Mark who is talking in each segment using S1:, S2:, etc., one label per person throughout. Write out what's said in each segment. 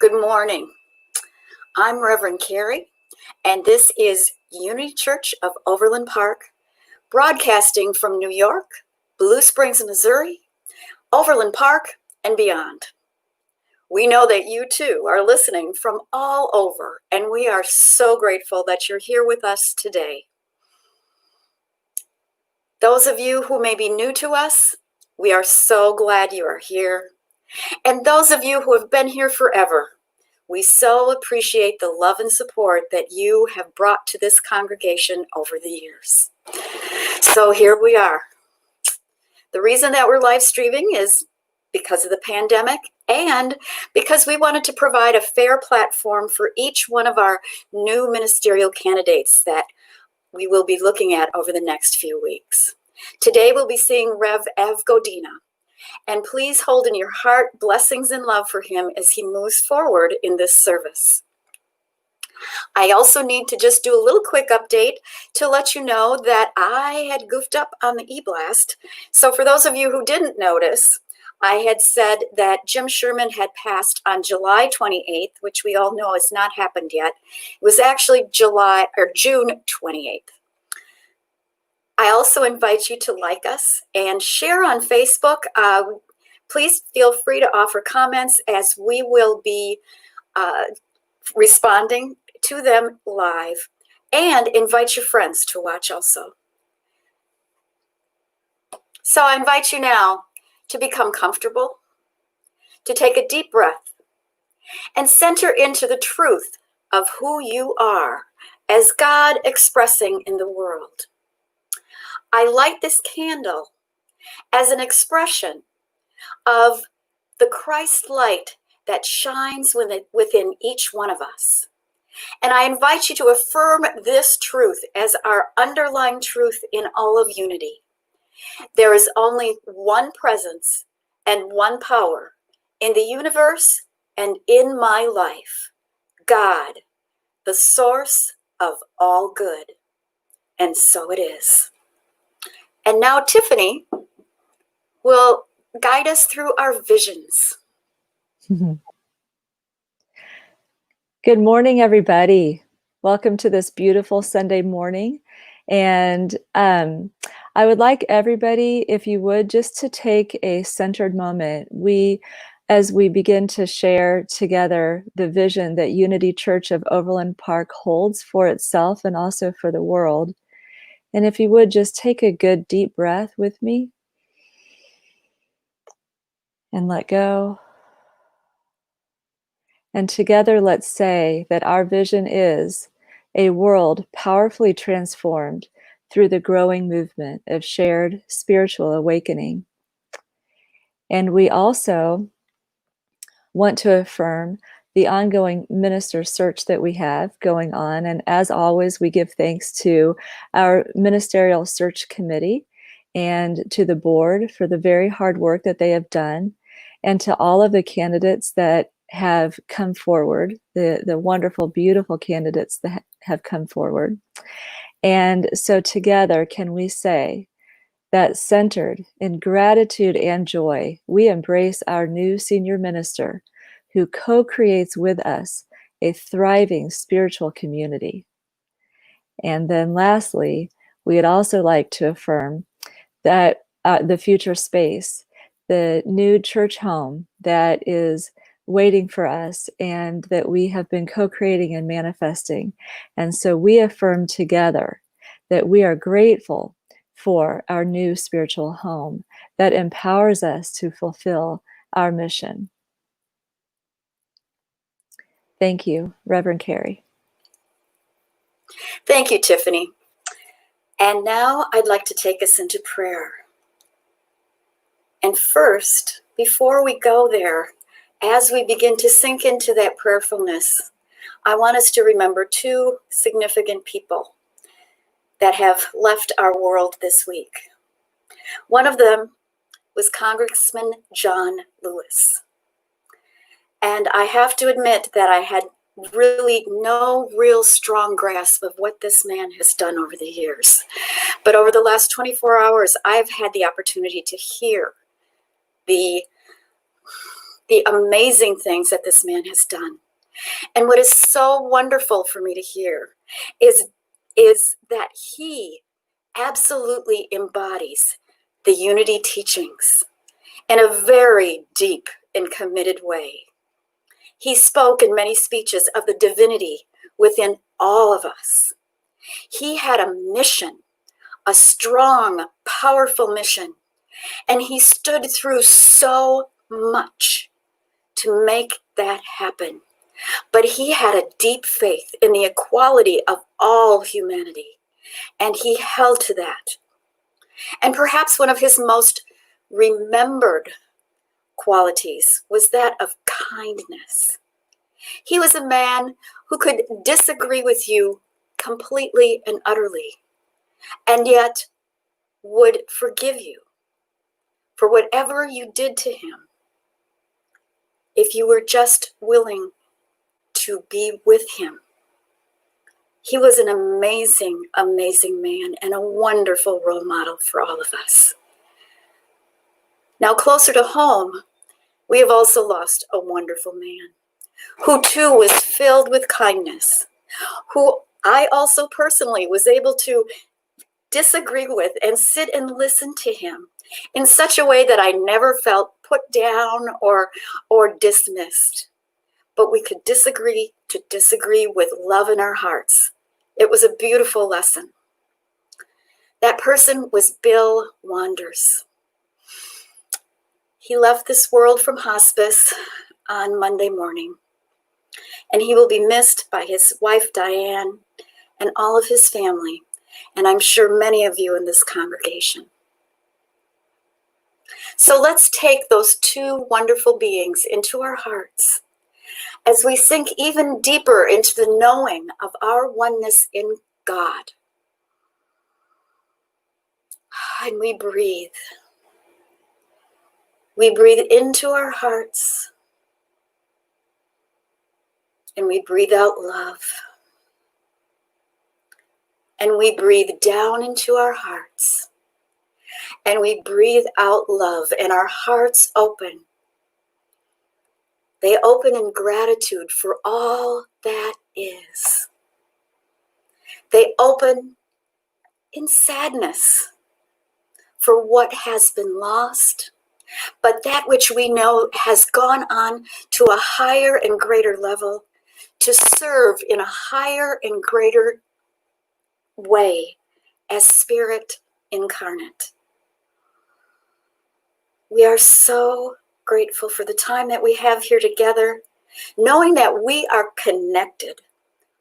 S1: Good morning. I'm Reverend Carey, and this is Unity Church of Overland Park, broadcasting from New York, Blue Springs, Missouri, Overland Park, and beyond. We know that you too are listening from all over, and we are so grateful that you're here with us today. Those of you who may be new to us, we are so glad you are here. And those of you who have been here forever, we so appreciate the love and support that you have brought to this congregation over the years. So here we are. The reason that we're live streaming is because of the pandemic and because we wanted to provide a fair platform for each one of our new ministerial candidates that we will be looking at over the next few weeks. Today we'll be seeing Rev Ev Godina. And please hold in your heart blessings and love for him as he moves forward in this service. I also need to just do a little quick update to let you know that I had goofed up on the e-blast. So for those of you who didn't notice, I had said that Jim Sherman had passed on July 28th, which we all know has not happened yet. It was actually June 28th. I also invite you to like us and share on Facebook. Please feel free to offer comments as we will be responding to them live, and invite your friends to watch also. So I invite you now to become comfortable, to take a deep breath, and center into the truth of who you are as God expressing in the world. I light this candle as an expression of the Christ light that shines within each one of us. And I invite you to affirm this truth as our underlying truth in all of unity. There is only one presence and one power in the universe and in my life, God, the source of all good. And so it is. And now Tiffany will guide us through our visions.
S2: Good morning, everybody. Welcome to this beautiful Sunday morning. And I would like everybody, if you would, just to take a centered moment. As we begin to share together the vision that Unity Church of Overland Park holds for itself and also for the world. And if you would, just take a good deep breath with me and let go. And together, let's say that our vision is a world powerfully transformed through the growing movement of shared spiritual awakening. And we also want to affirm the ongoing minister search that we have going on. And as always, we give thanks to our Ministerial Search Committee and to the board for the very hard work that they have done, and to all of the candidates that have come forward, the wonderful, beautiful candidates that have come forward. And so together, can we say that centered in gratitude and joy, we embrace our new senior minister who co-creates with us a thriving spiritual community. And then lastly, we'd also like to affirm that the future space, the new church home that is waiting for us and that we have been co-creating and manifesting. And so we affirm together that we are grateful for our new spiritual home that empowers us to fulfill our mission. Thank you, Reverend Carey.
S1: Thank you, Tiffany. And now I'd like to take us into prayer. And first, before we go there, as we begin to sink into that prayerfulness, I want us to remember two significant people that have left our world this week. One of them was Congressman John Lewis. And I have to admit that I had really no real strong grasp of what this man has done over the years. But over the last 24 hours, I've had the opportunity to hear the the amazing things that this man has done. And what is so wonderful for me to hear is that he absolutely embodies the unity teachings in a very deep and committed way. He spoke in many speeches of the divinity within all of us. He had a mission, a strong, powerful mission, and he stood through so much to make that happen. But he had a deep faith in the equality of all humanity, and he held to that. And perhaps one of his most remembered qualities was that of kindness. He was a man who could disagree with you completely and utterly, and yet would forgive you for whatever you did to him if you were just willing to be with him. He was an amazing, amazing man and a wonderful role model for all of us. Now, closer to home, we have also lost a wonderful man who too was filled with kindness, who I also personally was able to disagree with and sit and listen to him in such a way that I never felt put down or dismissed. But we could disagree with love in our hearts. It was a beautiful lesson. That person was Bill Wanders. He left this world from hospice on Monday morning, and he will be missed by his wife, Diane, and all of his family, and I'm sure many of you in this congregation. So let's take those two wonderful beings into our hearts as we sink even deeper into the knowing of our oneness in God. And we breathe. We breathe into our hearts, and we breathe out love. And we breathe down into our hearts, and we breathe out love, and our hearts open. They open in gratitude for all that is. They open in sadness for what has been lost, but that which we know has gone on to a higher and greater level to serve in a higher and greater way as Spirit incarnate. We are so grateful for the time that we have here together, knowing that we are connected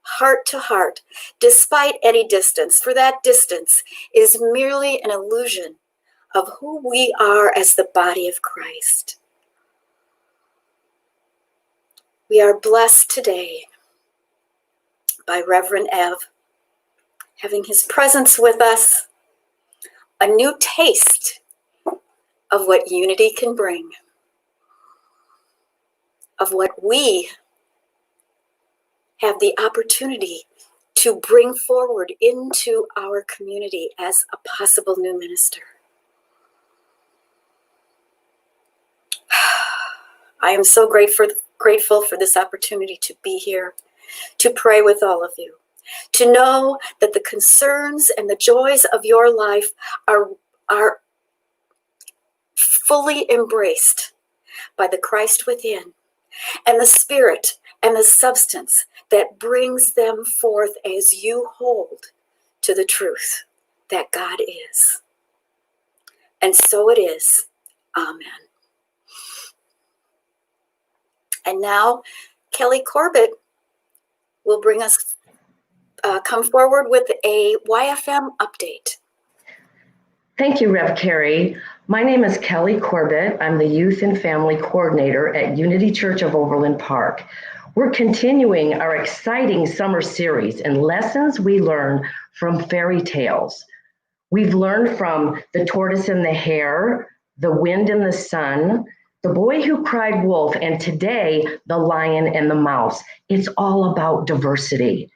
S1: heart to heart, despite any distance, for that distance is merely an illusion of who we are as the body of Christ. We are blessed today by Reverend Ev, having his presence with us, a new taste of what unity can bring, of what we have the opportunity to bring forward into our community as a possible new minister. I am so grateful for this opportunity to be here, to pray with all of you, to know that the concerns and the joys of your life are fully embraced by the Christ within, and the Spirit and the substance that brings them forth as you hold to the truth that God is. And so it is. Amen. And now, Kelley Corbett will bring us, come forward with a YFM update.
S3: Thank you, Rev Carey. My name is Kelley Corbett. I'm the Youth and Family Coordinator at Unity Church of Overland Park. We're continuing our exciting summer series and lessons we learn from fairy tales. We've learned from the tortoise and the hare, the wind and the sun, the boy who cried wolf, and today, the lion and the mouse. It's all about diversity.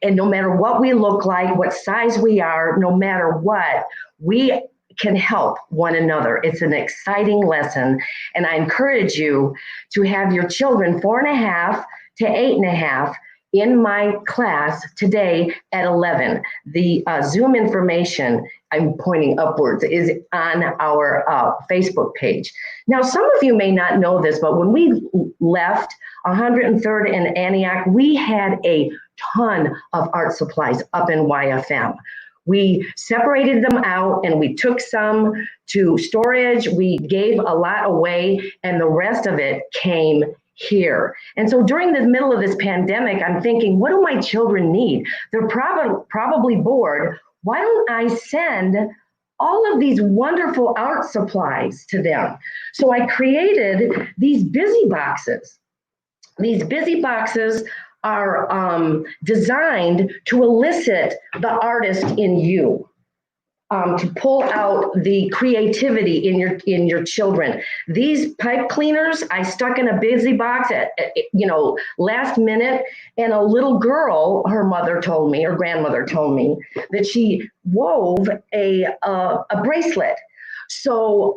S3: And no matter what we look like, what size we are, no matter what, we can help one another. It's an exciting lesson, and I encourage you to have your children 4.5 to 8.5 in my class today at 11. The Zoom information, I'm pointing upwards, is on our Facebook page. Now, some of you may not know this, but when we left 103rd and Antioch, we had a ton of art supplies up in YFM. We separated them out and we took some to storage. We gave a lot away, and the rest of it came here. And so during the middle of this pandemic, I'm thinking, what do my children need? They're probably bored. Why don't I send all of these wonderful art supplies to them? So I created these busy boxes. These busy boxes are designed to elicit the artist in you, to pull out the creativity in your children. These pipe cleaners I stuck in a busy box at last minute, and a little girl, her grandmother told me that she wove a bracelet. So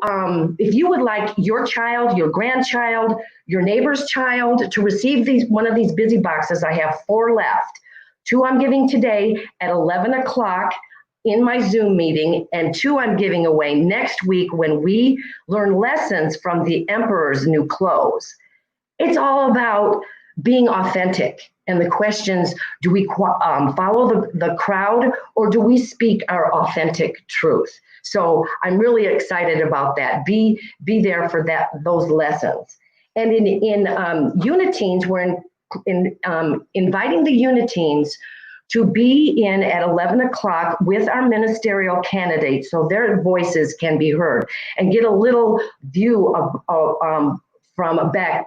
S3: if you would like your child, your grandchild, your neighbor's child to receive one of these busy boxes, I have 4 left. 2 I'm giving today at 11 o'clock in my Zoom meeting, and 2 I'm giving away next week when we learn lessons from the Emperor's New Clothes. It's all about being authentic. And the questions, do we follow the crowd, or do we speak our authentic truth? So I'm really excited about that. Be there for those lessons. And in Uniteens, we're inviting the Uniteens to be in at 11 o'clock with our ministerial candidates so their voices can be heard and get a little view of from back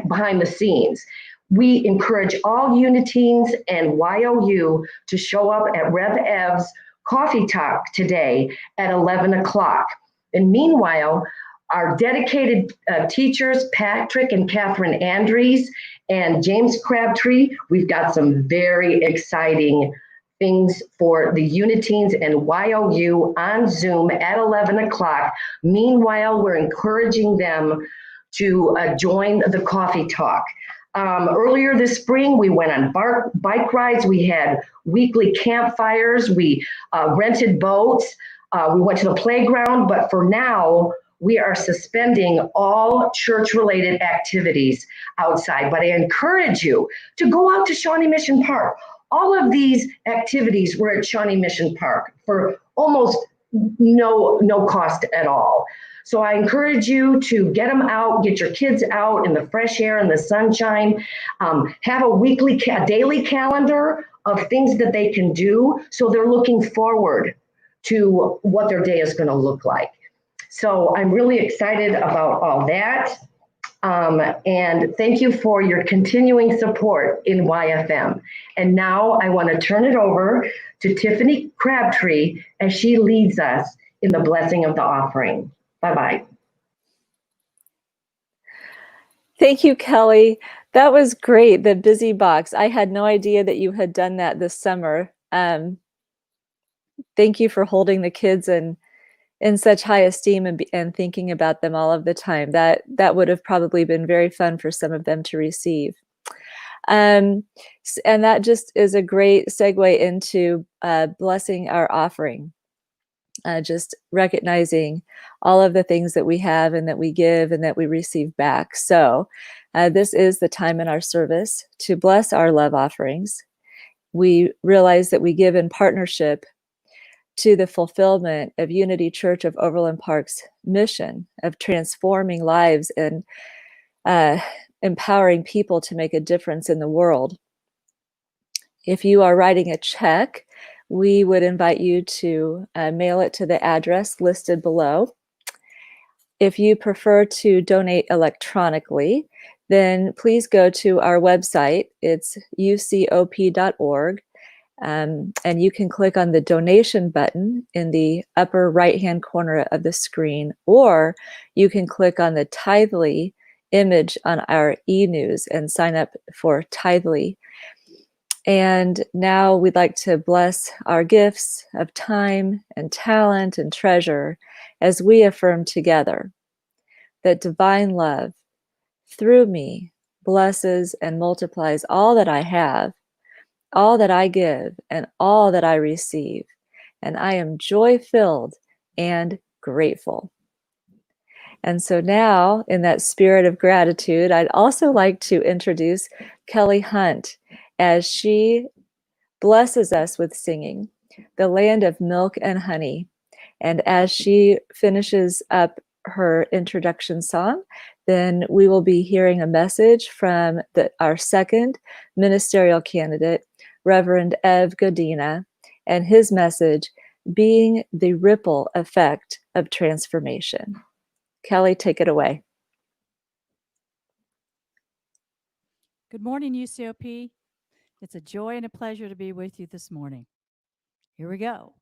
S3: behind the scenes. We encourage all Uniteens and YOU to show up at Rev Ev's Coffee Talk today at 11 o'clock. And meanwhile, our dedicated teachers, Patrick and Catherine Andrews and James Crabtree, we've got some very exciting things for the Uniteens and YOU on Zoom at 11 o'clock. Meanwhile, we're encouraging them to join the Coffee Talk. Earlier this spring, we went on bike rides. We had weekly campfires. We rented boats. We went to the playground. But for now, we are suspending all church-related activities outside. But I encourage you to go out to Shawnee Mission Park. All of these activities were at Shawnee Mission Park for almost no cost at all. So I encourage you to get them out, get your kids out in the fresh air and the sunshine. Have a daily calendar of things that they can do, so they're looking forward to what their day is going to look like. So I'm really excited about all that. And thank you for your continuing support in YFM. And now I want to turn it over to Tiffany Crabtree as she leads us in the blessing of the offering. Bye-bye.
S2: Thank you, Kelley. That was great, the busy box. I had no idea that you had done that this summer. Thank you for holding the kids in such high esteem and thinking about them all of the time. That would have probably been very fun for some of them to receive. And that just is a great segue into blessing our offering. Just recognizing all of the things that we have and that we give and that we receive back. So this is the time in our service to bless our love offerings. We realize that we give in partnership to the fulfillment of Unity Church of Overland Park's mission of transforming lives and empowering people to make a difference in the world. If you are writing a check, we would invite you to mail it to the address listed below. If you prefer to donate electronically, then please go to our website. It's ucop.org. And you can click on the donation button in the upper right-hand corner of the screen, or you can click on the Tithely image on our e-news and sign up for Tithely. And now we'd like to bless our gifts of time and talent and treasure as we affirm together that divine love through me blesses and multiplies all that I have, all that I give, and all that I receive. And I am joy-filled and grateful. And so now, in that spirit of gratitude, I'd also like to introduce Kelley Hunt as she blesses us with singing, The Land of Milk and Honey. And as she finishes up her introduction song, then we will be hearing a message from our second ministerial candidate, Reverend Ev Godina, and his message, Being the Ripple Effect of Transformation. Kelley, take it away.
S4: Good morning, UCOP. It's a joy and a pleasure to be with you this morning. Here we go.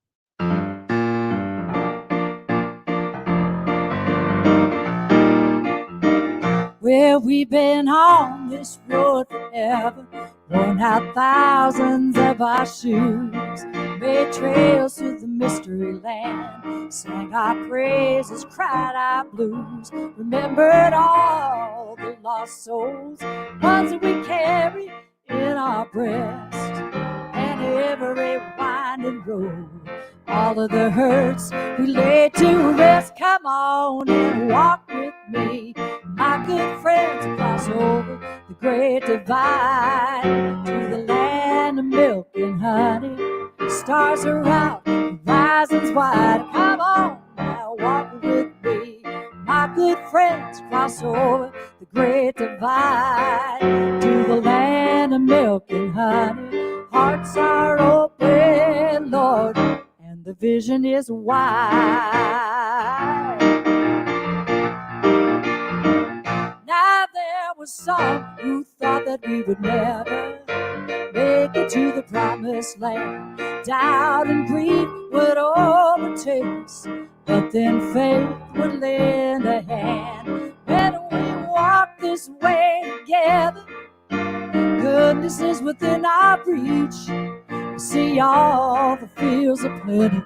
S4: Well, we've been on this road forever, worn out thousands of our shoes, made trails through the mystery land, sang our praises, cried our blues, remembered all the lost souls, ones that we carry in our breast, and every winding road, all of the hurts we laid to rest. Come on and walk with me, my good friends, cross over the great divide to the land of milk and honey. Stars are out, horizons wide. Come on now, walk with me, my good friends, cross over the great divide to the land of milk and honey. Hearts are open, Lord, and the vision is wide. Now there was some who thought that we would never make it to the promised land. Doubt and grief would overtake us, but then faith would lend a hand. When we walk this way together, goodness is within our reach. We see all the fields of plenty.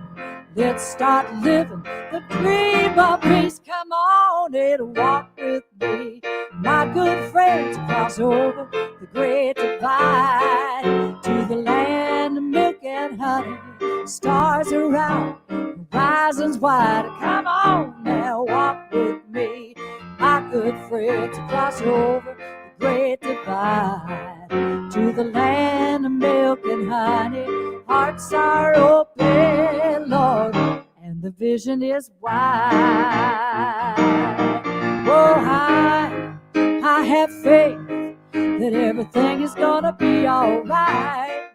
S4: Let's start living the dream of peace. Come on and walk with me, my good friends, cross over the great divide to the land of milk and honey. Stars are out, horizons wide. Come on now, walk with me, my good friends, cross over the great divide to the land of milk and honey. Hearts are open, Lord, and the vision is wide. Oh, I have faith that everything is gonna be all right.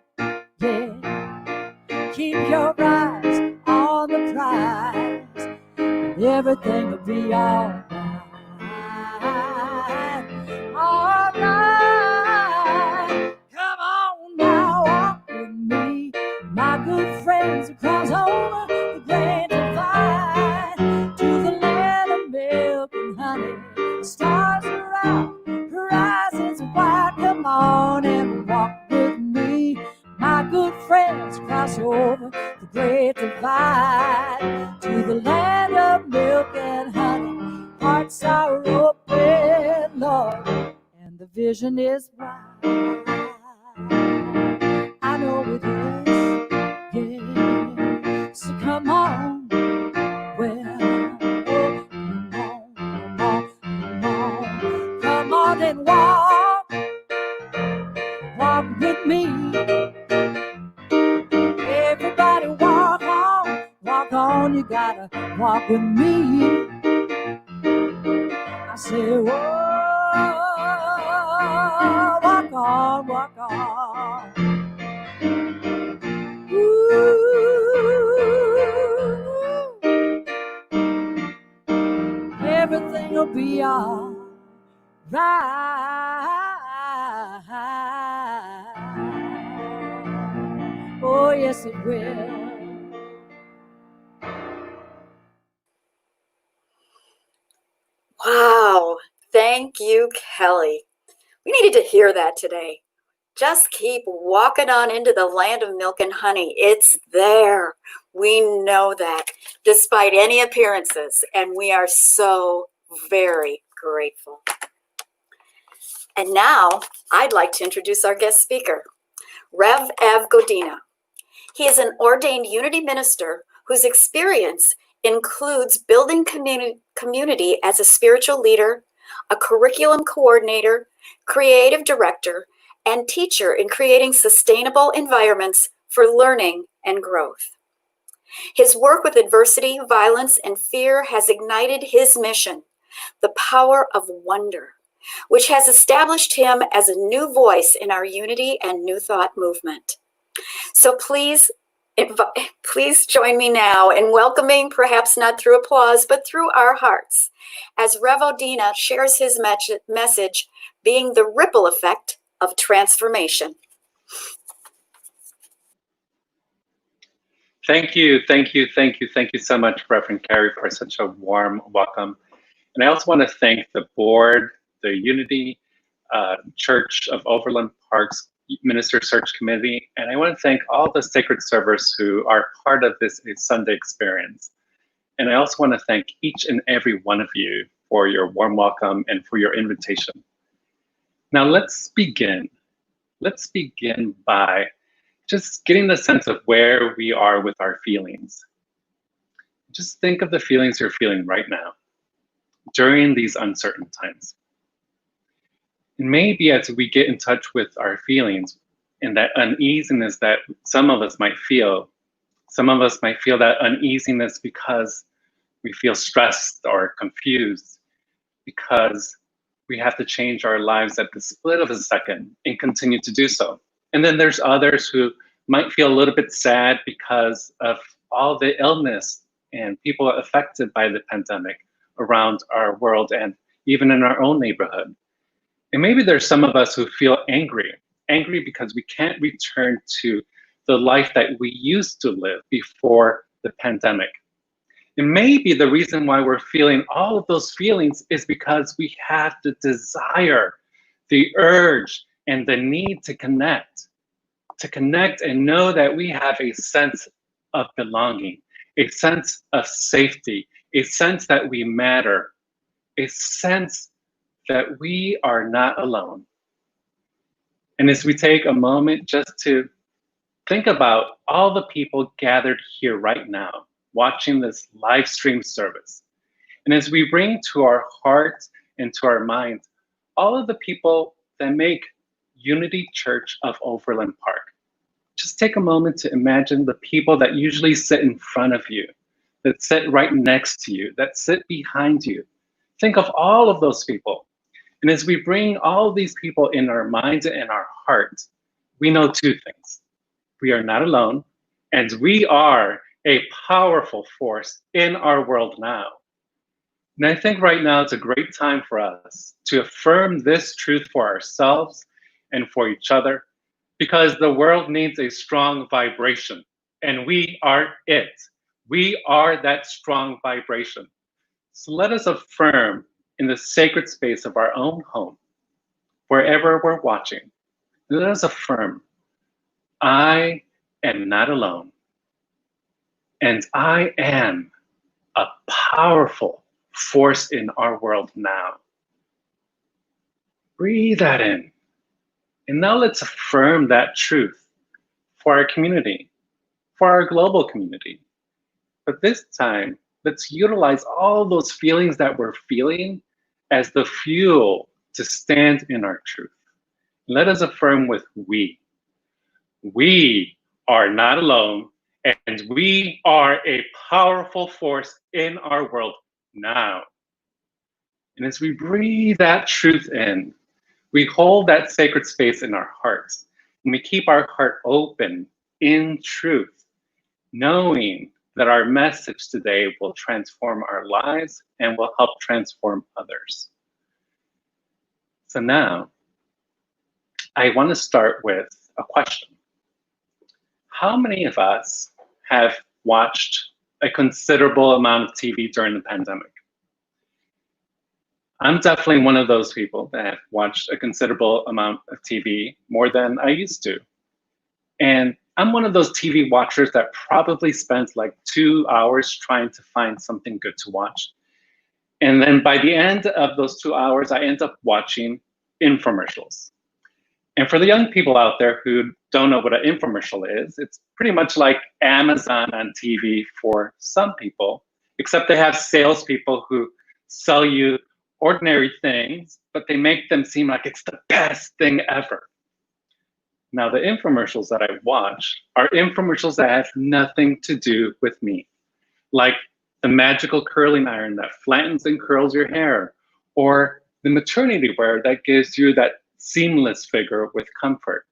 S4: Yeah, keep your eyes on the prize, and everything will be all right. All right. Come on now, walk with me, my good friends, across over the great divide to the land of milk and honey. Stars are out, horizons wide. Come on and walk with me, my good friends, cross over the great divide to the land of milk and honey. Hearts are open, Lord, and the vision is wide. I know it is, yeah. So come on, well, oh, come on and walk with me. Everybody walk on, you gotta walk with me. I say, whoa, walk on. Ooh, everything will be all right. Oh, yes, it will.
S1: Wow. Thank you, Kelley. We needed to hear that today. Just keep walking on into the land of milk and honey. It's there. We know that, despite any appearances, and we are so very grateful. And now, I'd like to introduce our guest speaker, Rev. Ev Godina. He is an ordained Unity minister whose experience includes building community as a spiritual leader, a curriculum coordinator, creative director, and teacher in creating sustainable environments for learning and growth. His work with adversity, violence, and fear has ignited his mission, the power of wonder, which has established him as a new voice in our Unity and New Thought movement. So please join me now in welcoming, perhaps not through applause, but through our hearts, as Rev. Godina shares his message, being the ripple effect of transformation.
S5: Thank you so much, Reverend Carey, for such a warm welcome. And I also want to thank the board, the Unity Church of Overland Park's Minister Search Committee, and I want to thank all the sacred servers who are part of this Sunday experience. And I also want to thank each and every one of you for your warm welcome and for your invitation. Now let's begin. Let's begin by just getting the sense of where we are with our feelings. Just think of the feelings you're feeling right now during these uncertain times. And maybe as we get in touch with our feelings and that uneasiness that some of us might feel that uneasiness because we feel stressed or confused, because we have to change our lives at the split of a second and continue to do so. And then there's others who might feel a little bit sad because of all the illness and people affected by the pandemic around our world and even in our own neighborhood. And maybe there's some of us who feel angry because we can't return to the life that we used to live before the pandemic. And maybe the reason why we're feeling all of those feelings is because we have the desire, the urge, and the need to connect and know that we have a sense of belonging, a sense of safety, a sense that we matter, a sense that we are not alone. And as we take a moment just to think about all the people gathered here right now, watching this live stream service, and as we bring to our hearts and to our minds all of the people that make Unity Church of Overland Park, just take a moment to imagine the people that usually sit in front of you, that sit right next to you, that sit behind you. Think of all of those people. And as we bring all of these people in our minds and our hearts, we know two things. We are not alone, and we are a powerful force in our world now. And I think right now it's a great time for us to affirm this truth for ourselves and for each other, because the world needs a strong vibration, and we are it. We are that strong vibration. So let us affirm in the sacred space of our own home, wherever we're watching, let us affirm, I am not alone, and I am a powerful force in our world now. Breathe that in. And now let's affirm that truth for our community, for our global community. But this time, let's utilize all those feelings that we're feeling as the fuel to stand in our truth. Let us affirm with we. We are not alone, and we are a powerful force in our world now. And as we breathe that truth in, we hold that sacred space in our hearts, and we keep our heart open in truth, knowing that our message today will transform our lives and will help transform others. So now, I want to start with a question. How many of us have watched a considerable amount of TV during the pandemic? I'm definitely one of those people that have watched a considerable amount of TV, more than I used to. And I'm one of those TV watchers that probably spends like 2 hours trying to find something good to watch. And then by the end of those 2 hours, I end up watching infomercials. And for the young people out there who don't know what an infomercial is, it's pretty much like Amazon on TV for some people, except they have salespeople who sell you ordinary things, but they make them seem like it's the best thing ever. Now, the infomercials that I watch are infomercials that have nothing to do with me, like the magical curling iron that flattens and curls your hair, or the maternity wear that gives you that seamless figure with comfort.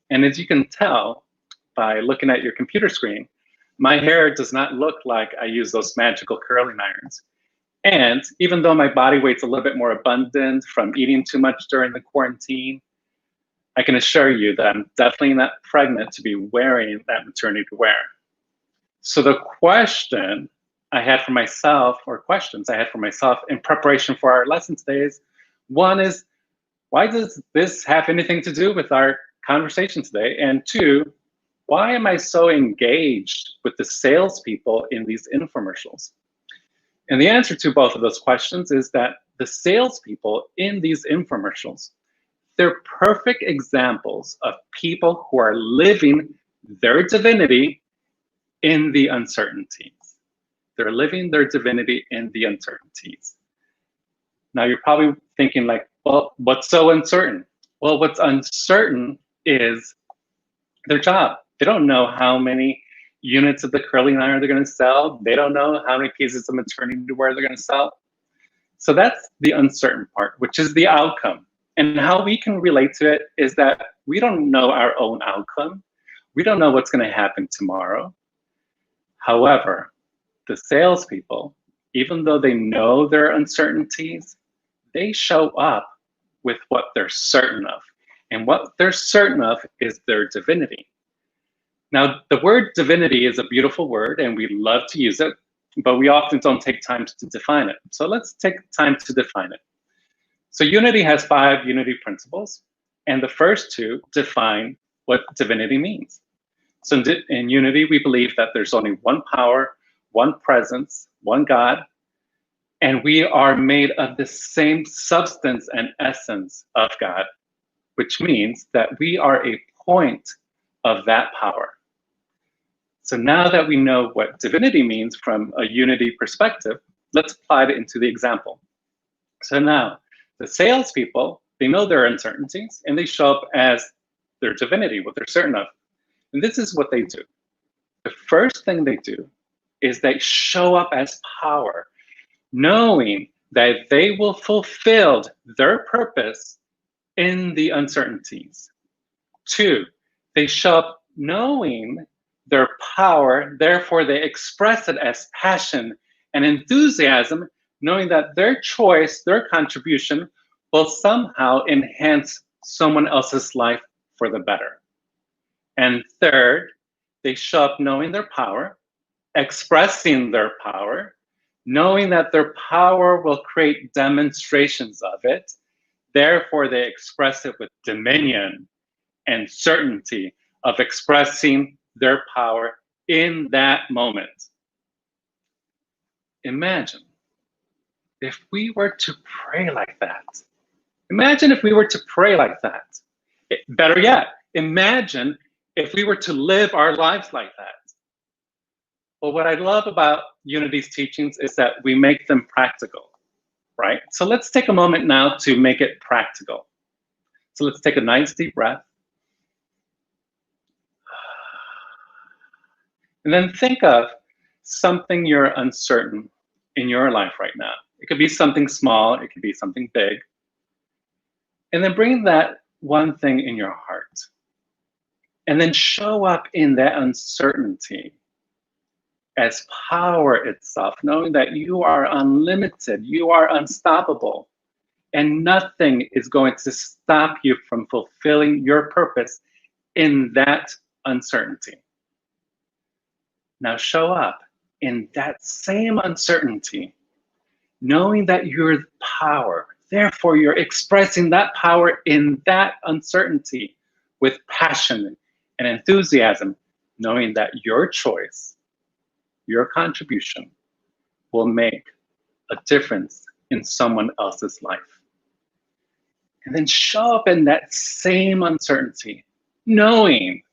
S5: And as you can tell by looking at your computer screen, my hair does not look like I use those magical curling irons. And even though my body weight's a little bit more abundant from eating too much during the quarantine, I can assure you that I'm definitely not pregnant to be wearing that maternity wear. So the question I had for myself, or questions I had for myself in preparation for our lesson today is, one is, why does this have anything to do with our conversation today? And two, why am I so engaged with the salespeople in these infomercials? And the answer to both of those questions is that the salespeople in these infomercials, they're perfect examples of people who are living their divinity in the uncertainties. They're living their divinity in the uncertainties. Now you're probably thinking like, well, what's so uncertain? Well, what's uncertain is their job. They don't know how many units of the curling iron they're going to sell. They don't know how many pieces of maternity wear they're going to sell. So that's the uncertain part, which is the outcome. And how we can relate to it is that we don't know our own outcome. We don't know what's going to happen tomorrow. However, the salespeople, even though they know their uncertainties, they show up with what they're certain of. And what they're certain of is their divinity. Now, the word divinity is a beautiful word, and we love to use it, but we often don't take time to define it. So let's take time to define it. So unity has 5 unity principles, and the first 2 define what divinity means. So in unity, we believe that there's only one power, one presence, one God, and we are made of the same substance and essence of God, which means that we are a point of that power. So now that we know what divinity means from a unity perspective, let's apply it into the example. So now, the salespeople, they know their uncertainties, and they show up as their divinity, what they're certain of. And this is what they do. The first thing they do is they show up as power, knowing that they will fulfill their purpose in the uncertainties. 2, they show up knowing their power, therefore they express it as passion and enthusiasm, knowing that their choice, their contribution will somehow enhance someone else's life for the better. And 3rd, they show up knowing their power, expressing their power, knowing that their power will create demonstrations of it. Therefore, they express it with dominion and certainty of expressing their power in that moment. Imagine if we were to pray like that. Imagine if we were to pray like that. Better yet, imagine if we were to live our lives like that. Well, what I love about Unity's teachings is that we make them practical, right? So let's take a moment now to make it practical. So let's take a nice deep breath. And then think of something you're uncertain in your life right now. It could be something small, it could be something big. And then bring that one thing in your heart. And then show up in that uncertainty as power itself, knowing that you are unlimited, you are unstoppable, and nothing is going to stop you from fulfilling your purpose in that uncertainty. Now show up in that same uncertainty knowing that you're the power. Therefore, you're expressing that power in that uncertainty with passion and enthusiasm, knowing that your choice, your contribution will make a difference in someone else's life. And then show up in that same uncertainty, knowing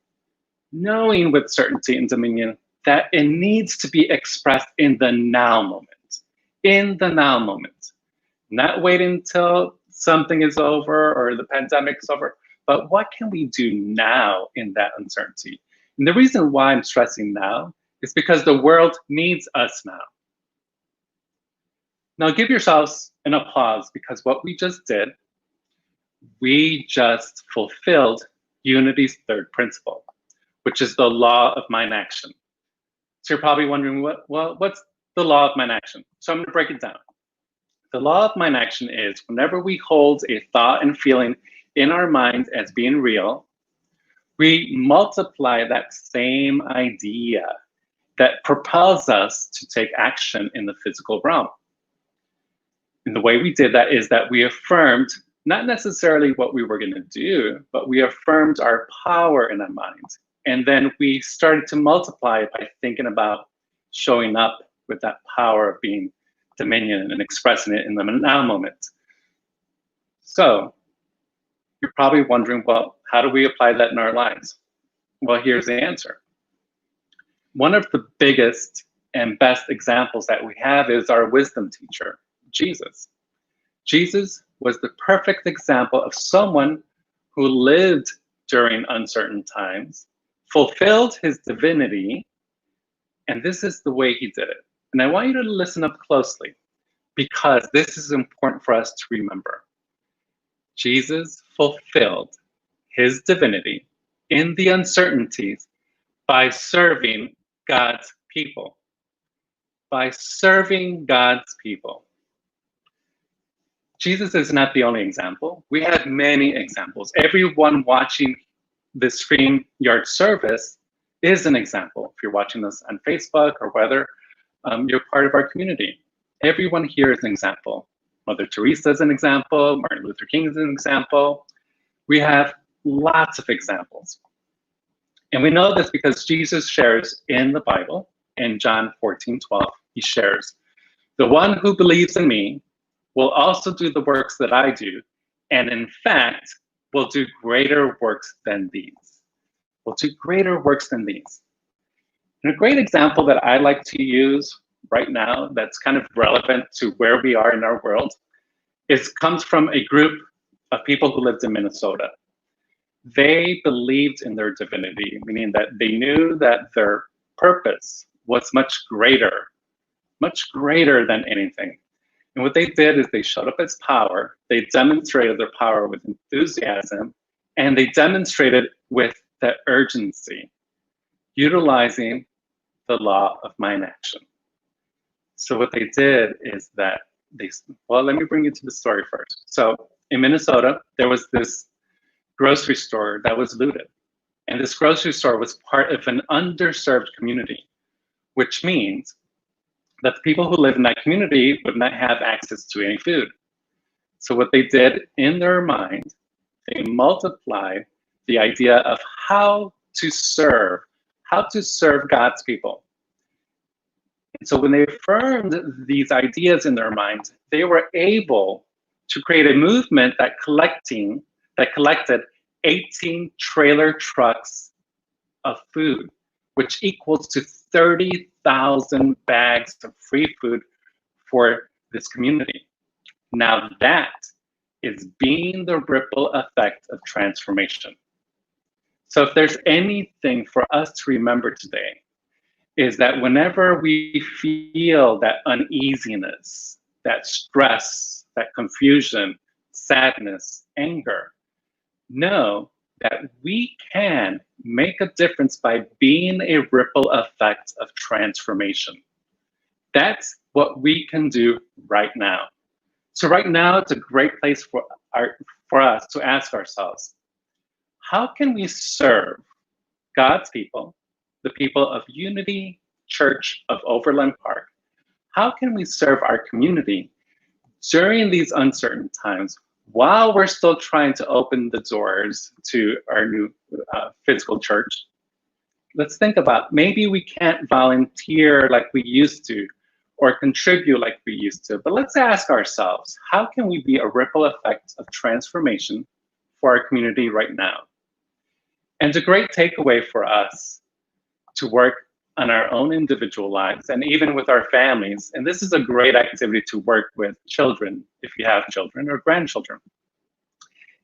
S5: with certainty and dominion that it needs to be expressed in the now moment. In the now moment. Not waiting until something is over or the pandemic is over, but what can we do now in that uncertainty? And the reason why I'm stressing now is because the world needs us now. Now give yourselves an applause, because what we just did, we just fulfilled Unity's third principle, which is the law of mind action. So you're probably wondering, what's the law of mind action? So I'm going to break it down. The law of mind action is whenever we hold a thought and feeling in our mind as being real, we multiply that same idea that propels us to take action in the physical realm. And the way we did that is that we affirmed not necessarily what we were going to do, but we affirmed our power in our minds. And then we started to multiply it by thinking about showing up with that power of being dominion and expressing it in the now moment. So you're probably wondering, well, how do we apply that in our lives? Well, here's the answer. One of the biggest and best examples that we have is our wisdom teacher, Jesus. Jesus was the perfect example of someone who lived during uncertain times, fulfilled his divinity, and this is the way he did it. And I want you to listen up closely, because this is important for us to remember. Jesus fulfilled his divinity in the uncertainties by serving God's people. By serving God's people. Jesus is not the only example. We have many examples. Everyone watching the StreamYard service is an example. If you're watching this on Facebook or whether you're part of our community, everyone here is an example. Mother Teresa is an example. Martin Luther King is an example. We have lots of examples. And we know this because Jesus shares in the Bible, in John 14:12, he shares, "The one who believes in me will also do the works that I do, and in fact, will do greater works than these." Will do greater works than these. And a great example that I like to use right now that's kind of relevant to where we are in our world comes from a group of people who lived in Minnesota. They believed in their divinity, meaning that they knew that their purpose was much greater than anything. And what they did is they showed up as power, they demonstrated their power with enthusiasm, and they demonstrated with the urgency, utilizing the law of mind action. So what they did is that let me bring you to the story first. So in Minnesota, there was this grocery store that was looted. And this grocery store was part of an underserved community, which means that the people who live in that community would not have access to any food. So what they did in their mind, they multiplied the idea of how to serve God's people. And so when they affirmed these ideas in their minds, they were able to create a movement that collected 18 trailer trucks of food, which equals to 30,000 bags of free food for this community. Now that is being the ripple effect of transformation. So if there's anything for us to remember today, is that whenever we feel that uneasiness, that stress, that confusion, sadness, anger, know that we can make a difference by being a ripple effect of transformation. That's what we can do right now. So right now, it's a great place for us to ask ourselves, how can we serve God's people, the people of Unity Church of Overland Park? How can we serve our community during these uncertain times, while we're still trying to open the doors to our new physical church, let's think about maybe we can't volunteer like we used to or contribute like we used to, but let's ask ourselves, how can we be a ripple effect of transformation for our community right now? And a great takeaway for us to work on our own individual lives and even with our families, and this is a great activity to work with children, if you have children or grandchildren,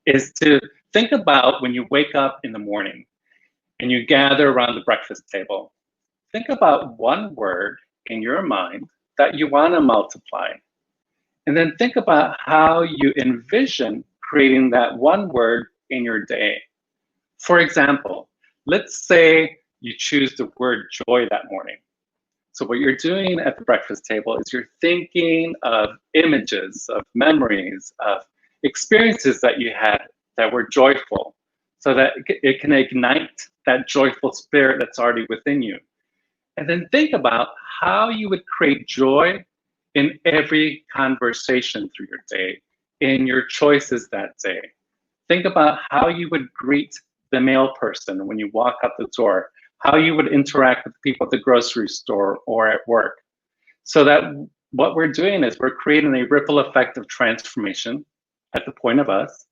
S5: is to think about when you wake up in the morning and you gather around the breakfast table, think about one word in your mind that you want to multiply. And then think about how you envision creating that one word in your day. For example, let's say you choose the word joy that morning. So what you're doing at the breakfast table is you're thinking of images, of memories, of experiences that you had that were joyful, so that it can ignite that joyful spirit that's already within you. And then think about how you would create joy in every conversation through your day, in your choices that day. Think about how you would greet the mail person when you walk out the door, how you would interact with people at the grocery store or at work. So that what we're doing is we're creating a ripple effect of transformation at the point of us.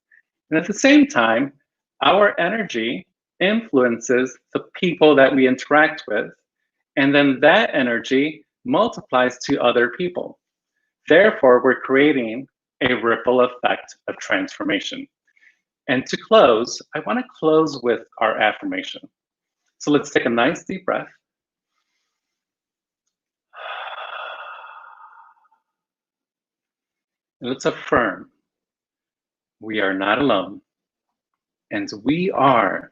S5: And at the same time, our energy influences the people that we interact with. And then that energy multiplies to other people. Therefore, we're creating a ripple effect of transformation. And to close, I want to close with our affirmation. So let's take a nice deep breath. And let's affirm we are not alone, and we are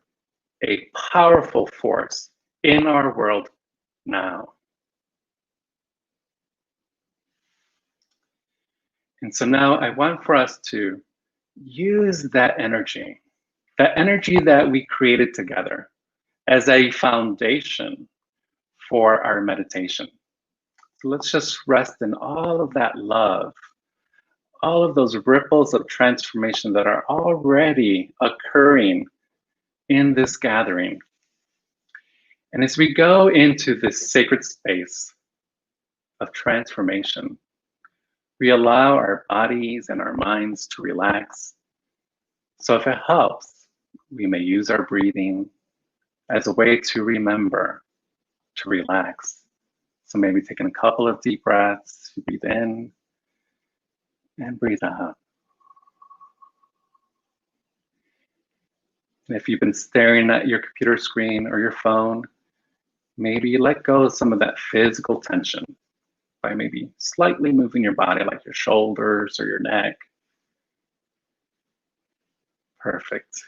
S5: a powerful force in our world now. And so now I want for us to use that energy that we created together as a foundation for our meditation. So let's just rest in all of that love, all of those ripples of transformation that are already occurring in this gathering. And as we go into this sacred space of transformation, we allow our bodies and our minds to relax. So if it helps, we may use our breathing as a way to remember to relax. So maybe taking a couple of deep breaths, you breathe in and breathe out. And if you've been staring at your computer screen or your phone, maybe you let go of some of that physical tension by maybe slightly moving your body, like your shoulders or your neck. Perfect.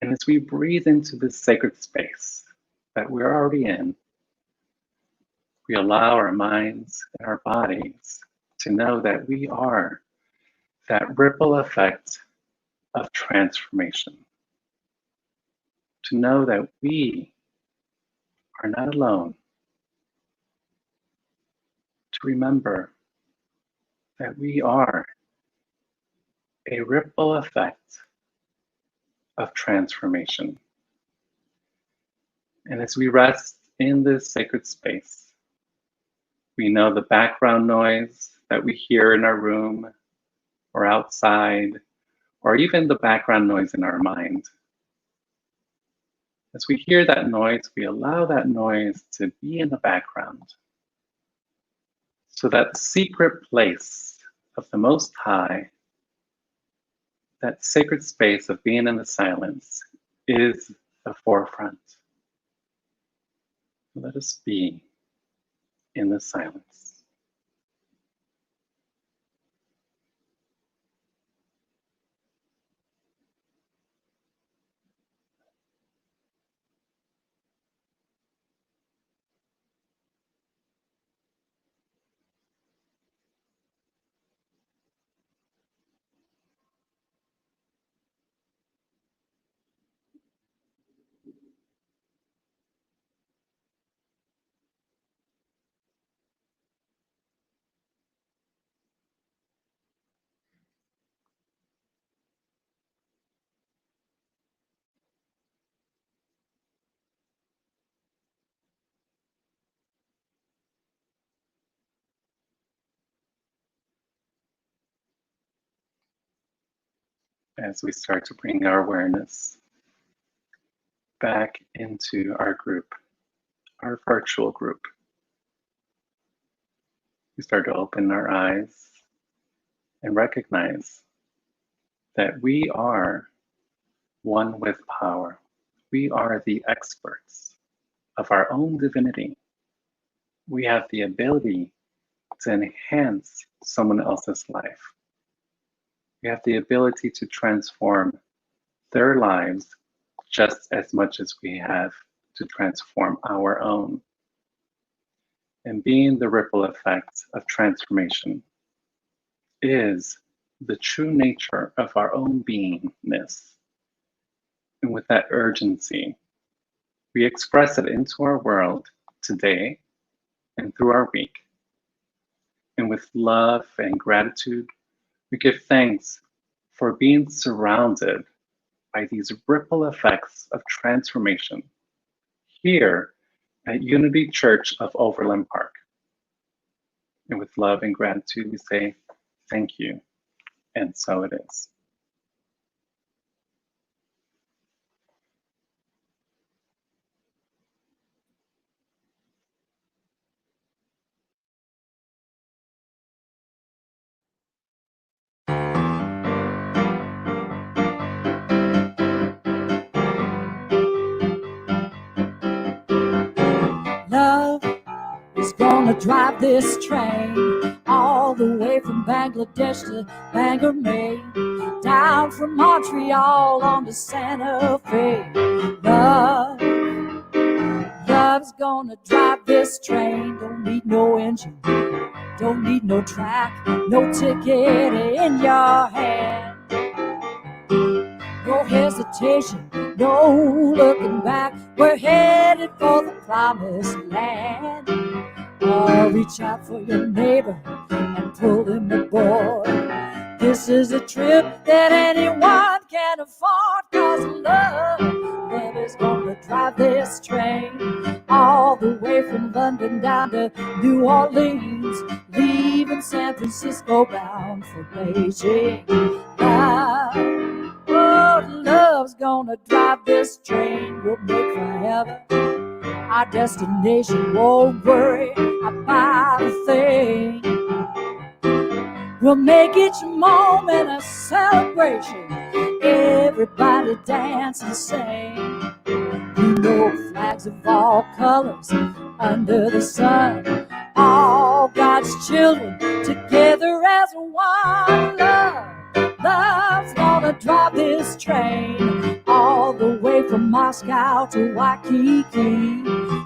S5: And as we breathe into this sacred space that we're already in, we allow our minds and our bodies to know that we are that ripple effect of transformation. To know that we are not alone. To remember that we are a ripple effect of transformation. And as we rest in this sacred space, we know the background noise that we hear in our room or outside, or even the background noise in our mind. As we hear that noise, we allow that noise to be in the background. So that secret place of the Most High, that sacred space of being in the silence, is the forefront. Let us be in the silence. as we start to bring our awareness back into our group, our virtual group. We start to open our eyes and recognize that we are one with power. We are the experts of our own divinity. We have the ability to enhance someone else's life. We have the ability to transform their lives just as much as we have to transform our own. And being the ripple effect of transformation is the true nature of our own beingness. And with that urgency, we express it into our world today and through our week. And with love and gratitude, we give thanks for being surrounded by these ripple effects of transformation here at Unity Church of Overland Park. And with love and gratitude, we say thank you, and so it is.
S4: Love is gonna drive this train all the way from Bangladesh to Bangor, Maine, down from Montreal on to Santa Fe. Love's gonna drive this train. Don't need no engine, don't need no track, no ticket in your hand. No hesitation, no looking back. We're headed for the promised land. Oh, reach out for your neighbor and pull him aboard. This is a trip that anyone can afford, 'cause love is gonna drive this train all the way from London down to New Orleans, leaving San Francisco bound for Beijing. Love's gonna drive this train. We'll make forever our destination. Won't worry about a thing. We'll make each moment a celebration. Everybody dance and sing. You know, flags of all colors under the sun. All God's children together as one. Love's gonna drive this train all the way from Moscow to Waikiki,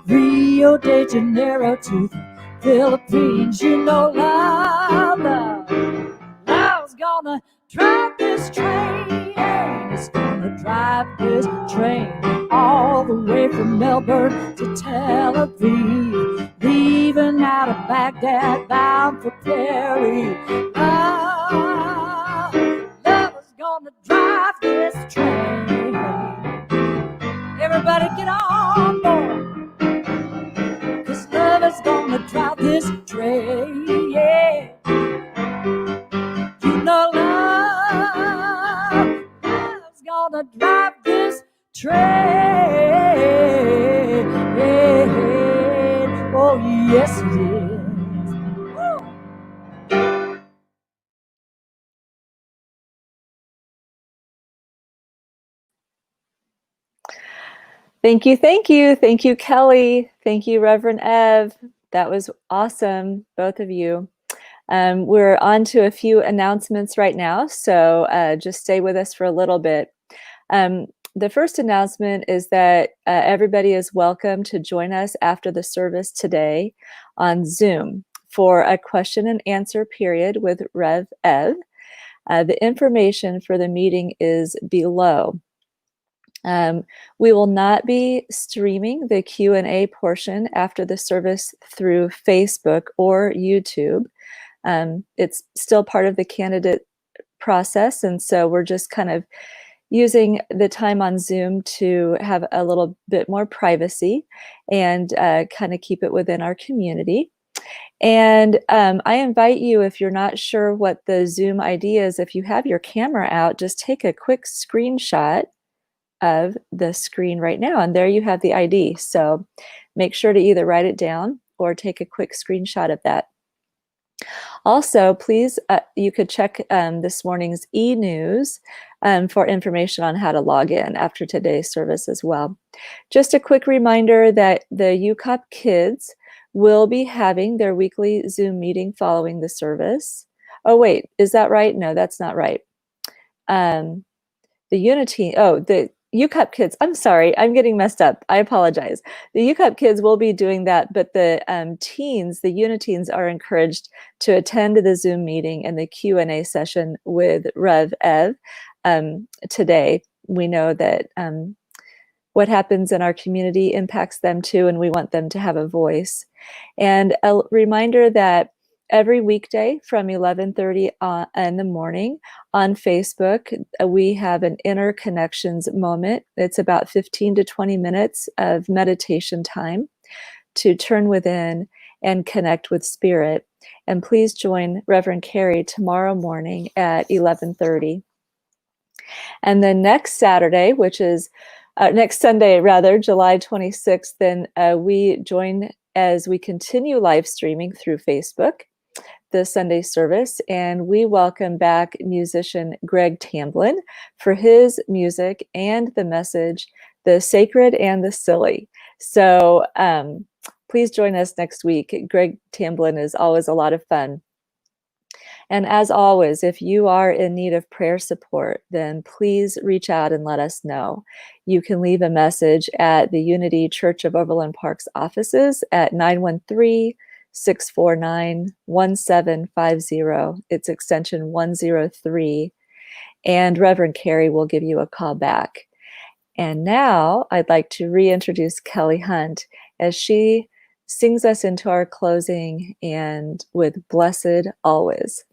S4: Rio de Janeiro to the Philippines. You know, love's gonna drive this train. It's gonna drive this train all the way from Melbourne to Tel Aviv, leaving out of Baghdad bound for Paris. Love's gonna drive this train. Everybody get on board, 'cause love is gonna drive this train. Yeah. You know, love's gonna drive this train. Oh, yes, it is. Woo.
S2: Thank you, thank you. Thank you, Kelley. Thank you, Reverend Ev. That was awesome, both of you. We're on to a few announcements right now, so just stay with us for a little bit. The first announcement is that everybody is welcome to join us after the service today on Zoom for a question and answer period with Rev Ev. The information for the meeting is below. We will not be streaming the Q&A portion after the service through Facebook or YouTube. It's still part of the candidate process, and so we're just kind of using the time on Zoom to have a little bit more privacy and kind of keep it within our community. And I invite you, if you're not sure what the Zoom ID is, if you have your camera out, just take a quick screenshot of the screen right now, and there you have the ID. So make sure to either write it down or take a quick screenshot of that. Also, please, you could check this morning's e-news for information on how to log in after today's service as well. Just a quick reminder that the UCOP kids will be having their weekly Zoom meeting following the service. Oh, wait, is that right? No, that's not right. The UCOP kids, I'm sorry, I'm getting messed up. I apologize. The UCOP kids will be doing that, but the teens, the Uniteens, are encouraged to attend the Zoom meeting and the Q&A session with Rev Ev today. We know that what happens in our community impacts them too, and we want them to have a voice. And a reminder that every weekday from 11:30 in the morning on Facebook, we have an Inner Connections moment. It's about 15 to 20 minutes of meditation time to turn within and connect with Spirit. And please join Reverend Carey tomorrow morning at 11:30. And then next Saturday, which is next Sunday, rather, July 26th, then we join as we continue live streaming through Facebook, the Sunday service, and we welcome back musician Greg Tamblyn for his music and the message, The Sacred and the Silly. So please join us next week. Greg Tamblyn is always a lot of fun. And as always, if you are in need of prayer support, then please reach out and let us know. You can leave a message at the Unity Church of Overland Park's offices at 913-649-1750. It's extension 103. And Reverend Carey will give you a call back. And now I'd like to reintroduce Kelley Hunt as she sings us into our closing and with Blessed Always.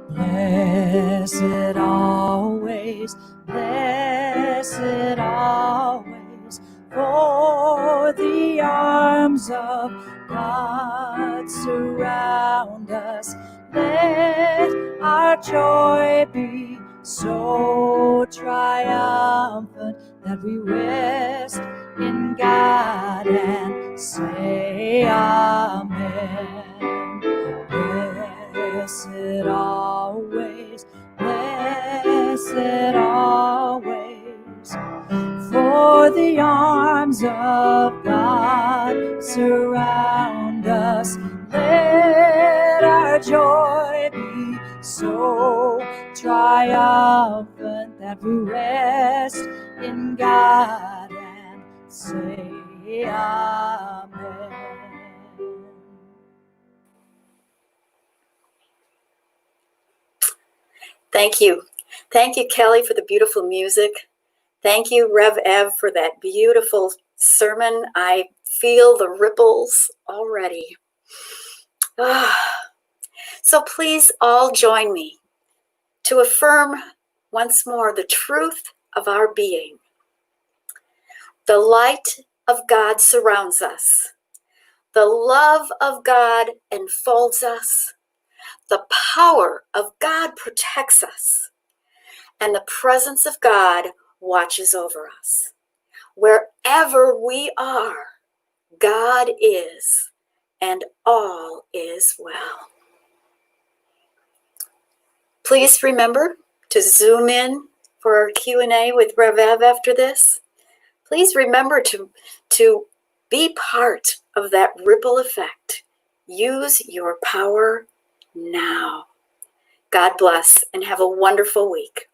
S4: Blessed always, blessed always, for the arms of God surround us. Let our joy be so triumphant that we rest in God and say Amen. Blessed always, blessed always, for the arms of God surround us. Let our joy be so triumphant that we rest in God and say Amen.
S1: Thank you. Thank you, Kelley, for the beautiful music. Thank you, Rev Ev, for that beautiful sermon. I feel the ripples already. So please all join me to affirm once more the truth of our being. The light of God surrounds us. The love of God enfolds us. The power of God protects us. And the presence of God watches over us. Wherever we are, God is, and all is well. Please remember to zoom in for our Q&A with Rev Ev after this. Please remember to be part of that ripple effect. Use your power now. God bless and have a wonderful week.